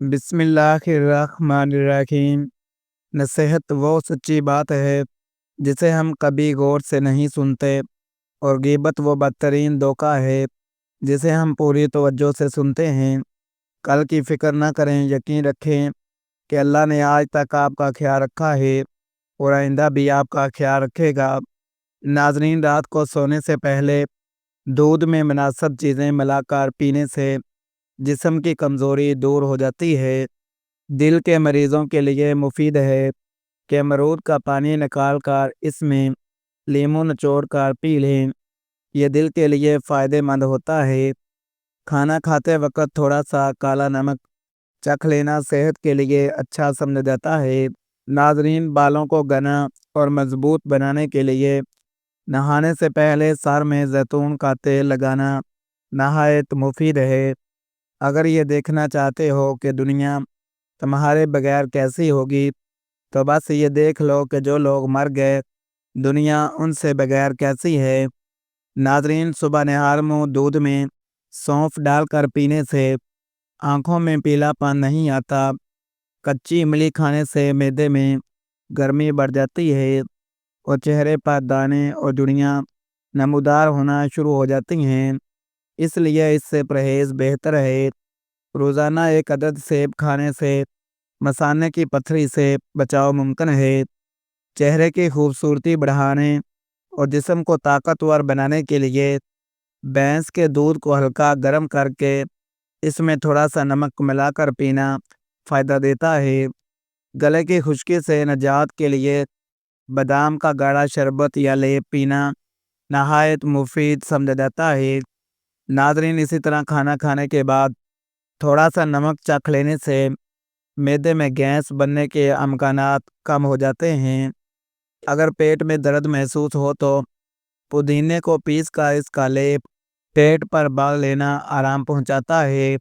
بسم اللہ الرحمن الرحیم۔ نصیحت وہ سچی بات ہے جسے ہم کبھی غور سے نہیں سنتے، اور غیبت وہ بدترین دھوکہ ہے جسے ہم پوری توجہ سے سنتے ہیں۔ کل کی فکر نہ کریں، یقین رکھیں کہ اللہ نے آج تک آپ کا خیال رکھا ہے اور آئندہ بھی آپ کا خیال رکھے گا۔ ناظرین، رات کو سونے سے پہلے دودھ میں مناسب چیزیں ملا کر پینے سے جسم کی کمزوری دور ہو جاتی ہے۔ دل کے مریضوں کے لیے مفید ہے کہ امرود کا پانی نکال کر اس میں لیموں نچوڑ کر پی لیں، یہ دل کے لیے فائدہ مند ہوتا ہے۔ کھانا کھاتے وقت تھوڑا سا کالا نمک چکھ لینا صحت کے لیے اچھا سمجھا جاتا ہے۔ ناظرین، بالوں کو گھنا اور مضبوط بنانے کے لیے نہانے سے پہلے سر میں زیتون کا تیل لگانا نہایت مفید ہے۔ اگر یہ دیکھنا چاہتے ہو کہ دنیا تمہارے بغیر کیسی ہوگی تو بس یہ دیکھ لو کہ جو لوگ مر گئے دنیا ان سے بغیر کیسی ہے۔ ناظرین، صبح نہار منہ دودھ میں سونف ڈال کر پینے سے آنکھوں میں پیلا پن نہیں آتا۔ کچی املی کھانے سے معدے میں گرمی بڑھ جاتی ہے اور چہرے پر دانے اور جڑیاں نمودار ہونا شروع ہو جاتی ہیں، اس لیے اس سے پرہیز بہتر ہے۔ روزانہ ایک عدد سیب کھانے سے مثانے کی پتھری سے بچاؤ ممکن ہے۔ چہرے کی خوبصورتی بڑھانے اور جسم کو طاقتور بنانے کے لیے بھینس کے دودھ کو ہلکا گرم کر کے اس میں تھوڑا سا نمک ملا کر پینا فائدہ دیتا ہے۔ گلے کی خشکی سے نجات کے لیے بادام کا گاڑھا شربت یا لیپ پینا نہایت مفید سمجھا جاتا ہے۔ ناظرین، اسی طرح کھانا کھانے کے بعد تھوڑا سا نمک چکھ لینے سے معدے میں گیس بننے کے امکانات کم ہو جاتے ہیں۔ اگر پیٹ میں درد محسوس ہو تو پودینے کو پیس کر اس کا لیپ پیٹ پر مال لینا آرام پہنچاتا ہے۔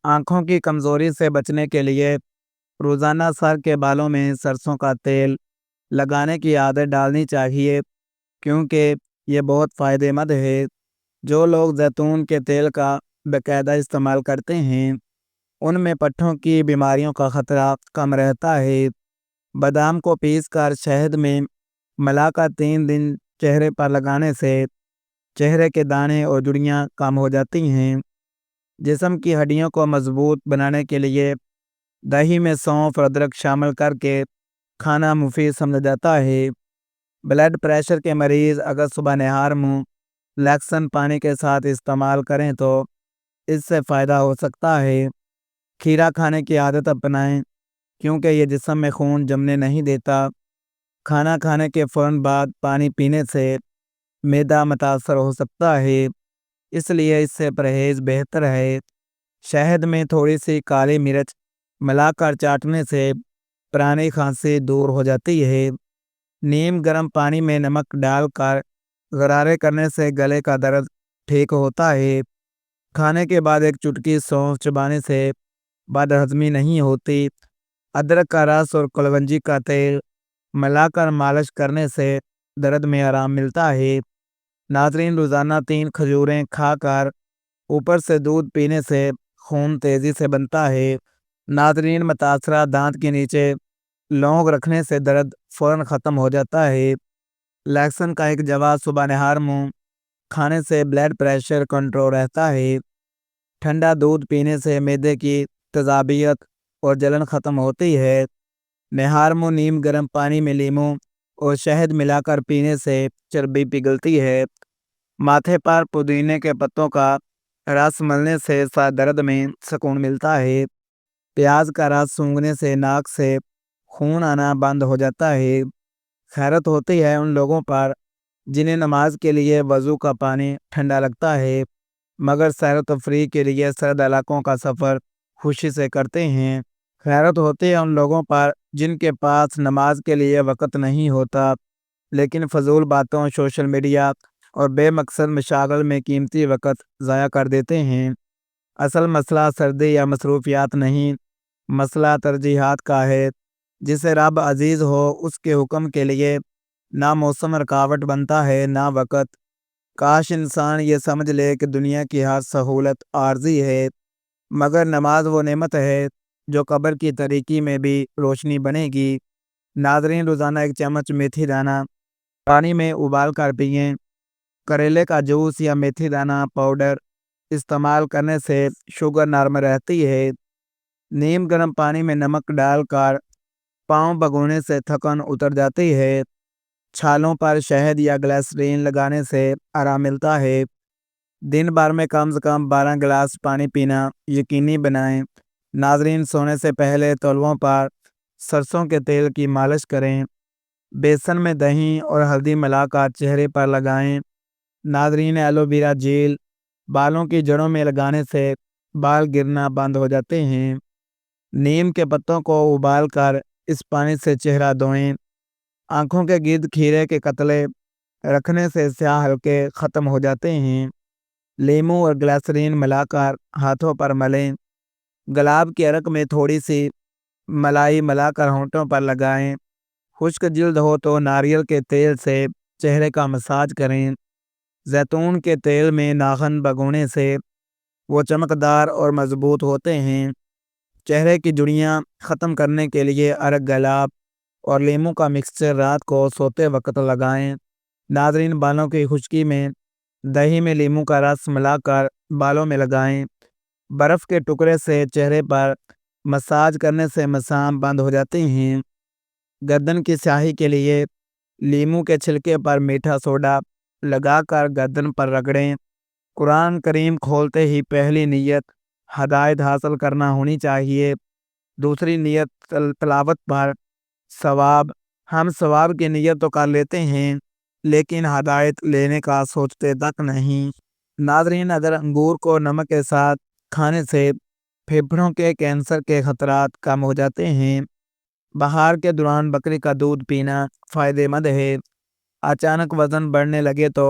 آنکھوں کی کمزوری سے بچنے کے لیے روزانہ سر کے بالوں میں سرسوں کا تیل لگانے کی عادت ڈالنی چاہیے، کیونکہ یہ بہت فائدہ مند ہے۔ جو لوگ زیتون کے تیل کا باقاعدہ استعمال کرتے ہیں ان میں پٹھوں کی بیماریوں کا خطرہ کم رہتا ہے۔ بادام کو پیس کر شہد میں ملا کر 3 دن چہرے پر لگانے سے چہرے کے دانے اور جڑیاں کم ہو جاتی ہیں۔ جسم کی ہڈیوں کو مضبوط بنانے کے لیے دہی میں سونف اور ادرک شامل کر کے کھانا مفید سمجھا جاتا ہے۔ بلڈ پریشر کے مریض اگر صبح نہار منہ لہسن پانی کے ساتھ استعمال کریں تو اس سے فائدہ ہو سکتا ہے۔ کھیرا کھانے کی عادت اپنائیں، کیونکہ یہ جسم میں خون جمنے نہیں دیتا۔ کھانا کھانے کے فوراً بعد پانی پینے سے معدہ متاثر ہو سکتا ہے، اس لیے اس سے پرہیز بہتر ہے۔ شہد میں تھوڑی سی کالی مرچ ملا کر چاٹنے سے پرانی کھانسی دور ہو جاتی ہے۔ نیم گرم پانی میں نمک ڈال کر غرارے کرنے سے گلے کا درد ٹھیک ہوتا ہے۔ کھانے کے بعد ایک چٹکی سونف چبانے سے بد ہضمی نہیں ہوتی۔ ادرک کا رس اور کلونجی کا تیل ملا کر مالش کرنے سے درد میں آرام ملتا ہے۔ ناظرین، روزانہ 3 کھجوریں کھا کر اوپر سے دودھ پینے سے خون تیزی سے بنتا ہے۔ ناظرین، متاثرہ دانت کے نیچے لونگ رکھنے سے درد فوراً ختم ہو جاتا ہے۔ لہسن کا ایک جواب صبح نہار منہ کھانے سے بلڈ پریشر کنٹرول رہتا ہے۔ ٹھنڈا دودھ پینے سے معدے کی تیزابیت اور جلن ختم ہوتی ہے۔ نہار منہ نیم گرم پانی میں لیموں اور شہد ملا کر پینے سے چربی پگھلتی ہے۔ ماتھے پر پودینے کے پتوں کا رس ملنے سے سر درد میں سکون ملتا ہے۔ پیاز کا رس سونگھنے سے ناک سے خون آنا بند ہو جاتا ہے۔ خیرت ہوتی ہے ان لوگوں پر جنہیں نماز کے لیے وضو کا پانی ٹھنڈا لگتا ہے، مگر سیر و تفریح کے لیے سرد علاقوں کا سفر خوشی سے کرتے ہیں۔ خیرت ہوتی ہے ان لوگوں پر جن کے پاس نماز کے لیے وقت نہیں ہوتا، لیکن فضول باتوں، سوشل میڈیا اور بے مقصد مشاغل میں قیمتی وقت ضائع کر دیتے ہیں۔ اصل مسئلہ سردی یا مصروفیات نہیں، مسئلہ ترجیحات کا ہے۔ جسے رب عزیز ہو اس کے حکم کے لیے نہ موسم رکاوٹ بنتا ہے نہ وقت۔ کاش انسان یہ سمجھ لے کہ دنیا کی ہر سہولت عارضی ہے، مگر نماز وہ نعمت ہے جو قبر کی تاریکی میں بھی روشنی بنے گی۔ ناظرین، روزانہ 1 چمچ میتھی دانہ پانی میں ابال کر پئیں۔ کریلے کا جوس یا میتھی دانہ پاؤڈر استعمال کرنے سے شوگر نارمل رہتی ہے۔ نیم گرم پانی میں نمک ڈال کر پاؤں بھگونے سے تھکن اتر جاتی ہے۔ چھالوں پر شہد یا گلیسرین لگانے سے آرام ملتا ہے۔ دن بھر میں کم سے کم 12 گلاس پانی پینا یقینی بنائیں۔ ناظرین، سونے سے پہلے تلوؤں پر سرسوں کے تیل کی مالش کریں۔ بیسن میں دہی اور ہلدی ملا کر چہرے پر لگائیں۔ ناظرین، ایلو ویرا جیل بالوں کی جڑوں میں لگانے سے بال گرنا بند ہو جاتے ہیں۔ نیم کے پتوں کو ابال کر اس پانی سے چہرہ دھوئیں۔ آنکھوں کے گرد کھیرے کے قطرے رکھنے سے سیاہ حلقے ختم ہو جاتے ہیں۔ لیموں اور گلیسرین ملا کر ہاتھوں پر ملیں۔ گلاب کے عرق میں تھوڑی سی ملائی ملا کر ہونٹوں پر لگائیں۔ خشک جلد ہو تو ناریل کے تیل سے چہرے کا مساج کریں۔ زیتون کے تیل میں ناخن بھگونے سے وہ چمکدار اور مضبوط ہوتے ہیں۔ چہرے کی جڑیاں ختم کرنے کے لیے ارگ گلاب اور لیموں کا مکسچر رات کو سوتے وقت لگائیں۔ ناظرین، بالوں کی خشکی میں دہی میں لیموں کا رس ملا کر بالوں میں لگائیں۔ برف کے ٹکڑے سے چہرے پر مساج کرنے سے مسام بند ہو جاتے ہیں۔ گردن کی سیاہی کے لیے لیموں کے چھلکے پر میٹھا سوڈا لگا کر گردن پر رگڑیں۔ قرآن کریم کھولتے ہی پہلی نیت ہدایت حاصل کرنا ہونی چاہیے۔ دوسری نیت تلاوت پر ثواب۔ ہم ثواب کی نیت تو کر لیتے ہیں لیکن ہدایت لینے کا سوچتے تک نہیں۔ ناظرین، اگر انگور کو نمک کے ساتھ کھانے سے پھیپھڑوں کے کینسر کے خطرات کم ہو جاتے ہیں۔ بہار کے دوران بکری کا دودھ پینا فائدہ مند ہے۔ اچانک وزن بڑھنے لگے تو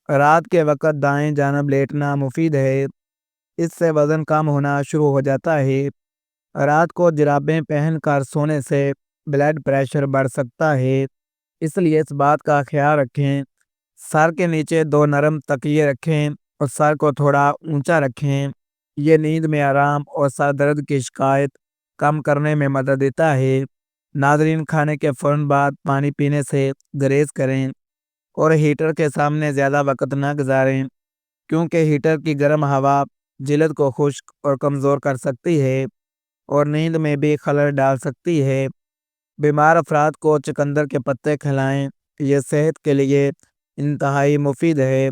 رات کے وقت دائیں جانب لیٹنا مفید ہے۔ اس سے وزن کم ہونا شروع ہو جاتا ہے۔ رات کو جرابیں پہن کر سونے سے بلڈ پریشر بڑھ سکتا ہے، اس لیے اس بات کا خیال رکھیں۔ سر کے نیچے 2 نرم تکیے رکھیں اور سر کو تھوڑا اونچا رکھیں۔ یہ نیند میں آرام اور سر درد کی شکایت کم کرنے میں مدد دیتا ہے۔ ناظرین، کھانے کے فوراً بعد پانی پینے سے گریز کریں اور ہیٹر کے سامنے زیادہ وقت نہ گزاریں کیونکہ ہیٹر کی گرم ہوا جلد کو خشک اور کمزور کر سکتی ہے اور نیند میں بھی خلل ڈال سکتی ہے۔ بیمار افراد کو چقندر کے پتے کھلائیں، یہ صحت کے لیے انتہائی مفید ہے۔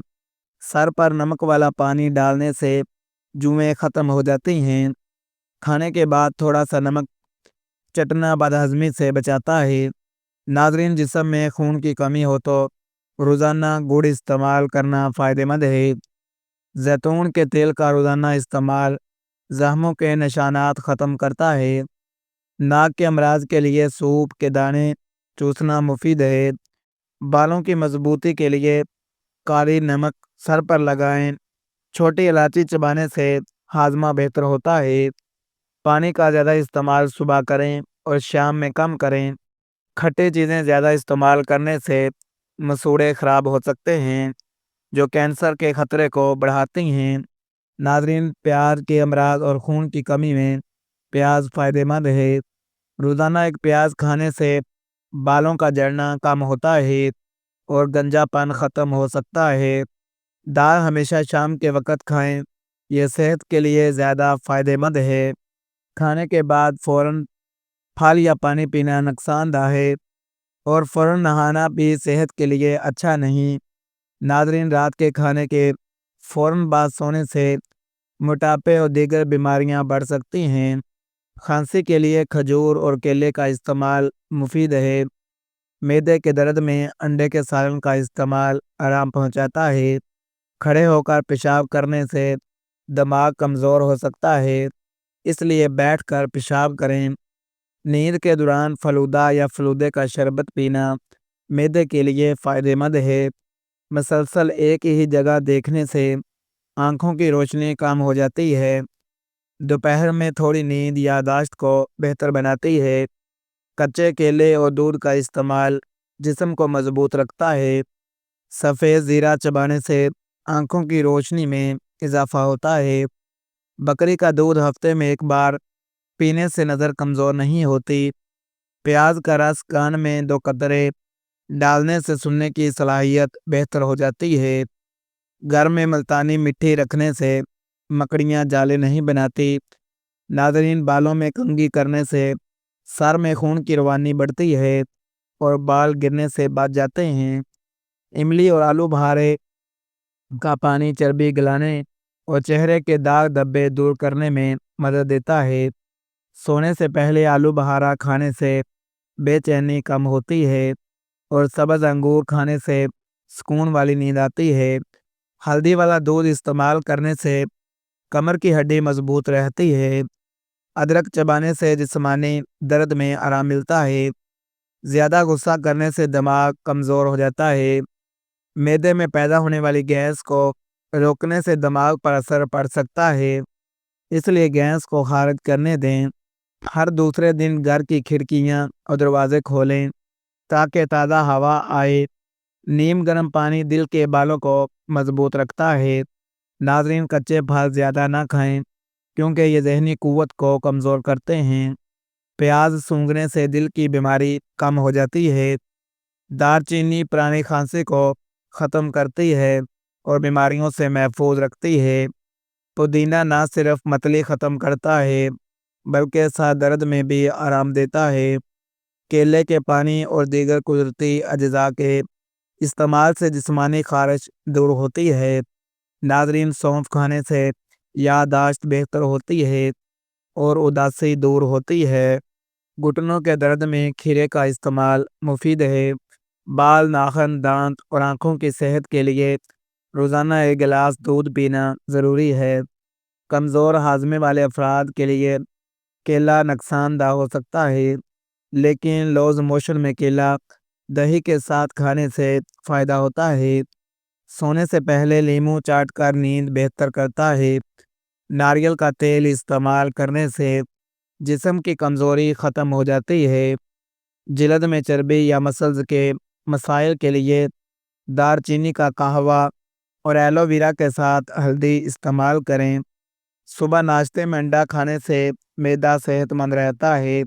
سر پر نمک والا پانی ڈالنے سے جوئیں ختم ہو جاتی ہیں۔ کھانے کے بعد تھوڑا سا نمک چٹنا بدہضمی سے بچاتا ہے۔ ناظرین، جسم میں خون کی کمی ہو تو روزانہ گڑ استعمال کرنا فائدہ مند ہے۔ زیتون کے تیل کا روزانہ استعمال زخموں کے نشانات ختم کرتا ہے۔ ناک کے امراض کے لیے سونف کے دانے چوسنا مفید ہے۔ بالوں کی مضبوطی کے لیے کالی نمک سر پر لگائیں۔ چھوٹی الائچی چبانے سے ہاضمہ بہتر ہوتا ہے۔ پانی کا زیادہ استعمال صبح کریں اور شام میں کم کریں۔ کھٹی چیزیں زیادہ استعمال کرنے سے مسوڑھے خراب ہو سکتے ہیں جو کینسر کے خطرے کو بڑھاتی ہیں۔ ناظرین، پیاز کے امراض اور خون کی کمی میں پیاز فائدہ مند ہے۔ روزانہ 1 پیاز کھانے سے بالوں کا جھڑنا کم ہوتا ہے اور گنجا پن ختم ہو سکتا ہے۔ دال ہمیشہ شام کے وقت کھائیں، یہ صحت کے لیے زیادہ فائدہ مند ہے۔ کھانے کے بعد فوراً پھل یا پانی پینا نقصان دہ ہے اور فوراً نہانا بھی صحت کے لیے اچھا نہیں۔ ناظرین، رات کے کھانے کے فوراً بعد سونے سے موٹاپے اور دیگر بیماریاں بڑھ سکتی ہیں۔ کھانسی کے لیے کھجور اور کیلے کا استعمال مفید ہے۔ معدے کے درد میں انڈے کے سالن کا استعمال آرام پہنچاتا ہے۔ کھڑے ہو کر پیشاب کرنے سے دماغ کمزور ہو سکتا ہے، اس لیے بیٹھ کر پیشاب کریں۔ نیند کے دوران فلودہ یا فلودے کا شربت پینا معدے کے لیے فائدہ مند ہے۔ مسلسل ایک ہی جگہ دیکھنے سے آنکھوں کی روشنی کم ہو جاتی ہے۔ دوپہر میں تھوڑی نیند یادداشت کو بہتر بناتی ہے۔ کچے کیلے اور دودھ کا استعمال جسم کو مضبوط رکھتا ہے۔ سفید زیرہ چبانے سے آنکھوں کی روشنی میں اضافہ ہوتا ہے۔ بکری کا دودھ ہفتے میں 1 بار پینے سے نظر کمزور نہیں ہوتی۔ پیاز کا رس کان میں 2 قطرے ڈالنے سے سننے کی صلاحیت بہتر ہو جاتی ہے۔ گھر میں ملتانی مٹی رکھنے سے مکڑیاں جالے نہیں بناتی۔ ناظرین، بالوں میں کنگھی کرنے سے سر میں خون کی روانی بڑھتی ہے اور بال گرنے سے بچ جاتے ہیں۔ املی اور آلو بخارے کا پانی چربی گلانے اور چہرے کے داغ دھبے دور کرنے میں مدد دیتا ہے۔ سونے سے پہلے آلو بخارا کھانے سے بے چینی کم ہوتی ہے اور سبز انگور کھانے سے سکون والی نیند آتی ہے۔ ہلدی والا دودھ استعمال کرنے سے کمر کی ہڈی مضبوط رہتی ہے۔ ادرک چبانے سے جسمانی درد میں آرام ملتا ہے۔ زیادہ غصہ کرنے سے دماغ کمزور ہو جاتا ہے۔ معدے میں پیدا ہونے والی گیس کو روکنے سے دماغ پر اثر پڑ سکتا ہے، اس لیے گیس کو خارج کرنے دیں۔ ہر دوسرے دن گھر کی کھڑکیاں اور دروازے کھولیں تاکہ تازہ ہوا آئے۔ نیم گرم پانی دل کے بالوں کو مضبوط رکھتا ہے۔ ناظرین، کچے پھل زیادہ نہ کھائیں کیونکہ یہ ذہنی قوت کو کمزور کرتے ہیں۔ پیاز سونگھنے سے دل کی بیماری کم ہو جاتی ہے۔ دار چینی پرانی کھانسی کو ختم کرتی ہے اور بیماریوں سے محفوظ رکھتی ہے۔ پودینہ نہ صرف متلی ختم کرتا ہے بلکہ سر درد میں بھی آرام دیتا ہے۔ کیلے کے پانی اور دیگر قدرتی اجزاء کے استعمال سے جسمانی خارش دور ہوتی ہے۔ ناظرین، سونف کھانے سے یادداشت بہتر ہوتی ہے اور اداسی دور ہوتی ہے۔ گھٹنوں کے درد میں کھیرے کا استعمال مفید ہے۔ بال، ناخن، دانت اور آنکھوں کی صحت کے لیے روزانہ 1 گلاس دودھ پینا ضروری ہے۔ کمزور ہاضمے والے افراد کے لیے کیلا نقصان دہ ہو سکتا ہے، لیکن لوز موشن میں کیلا دہی کے ساتھ کھانے سے فائدہ ہوتا ہے۔ سونے سے پہلے لیموں چاٹ کر نیند بہتر کرتا ہے۔ ناریل کا تیل استعمال کرنے سے جسم کی کمزوری ختم ہو جاتی ہے۔ جلد میں چربی یا مسلز کے مسائل کے لیے دار چینی کا قہوہ اور ایلو ویرا کے ساتھ ہلدی استعمال کریں۔ صبح ناشتے میں انڈا کھانے سے معدہ صحت مند رہتا ہے۔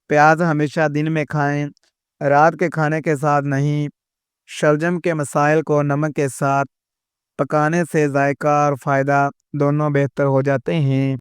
پیاز ہمیشہ دن میں کھائیں، رات کے کھانے کے ساتھ نہیں۔ شلجم کے مسائل کو نمک کے ساتھ پکانے سے ذائقہ اور فائدہ دونوں بہتر ہو جاتے ہیں۔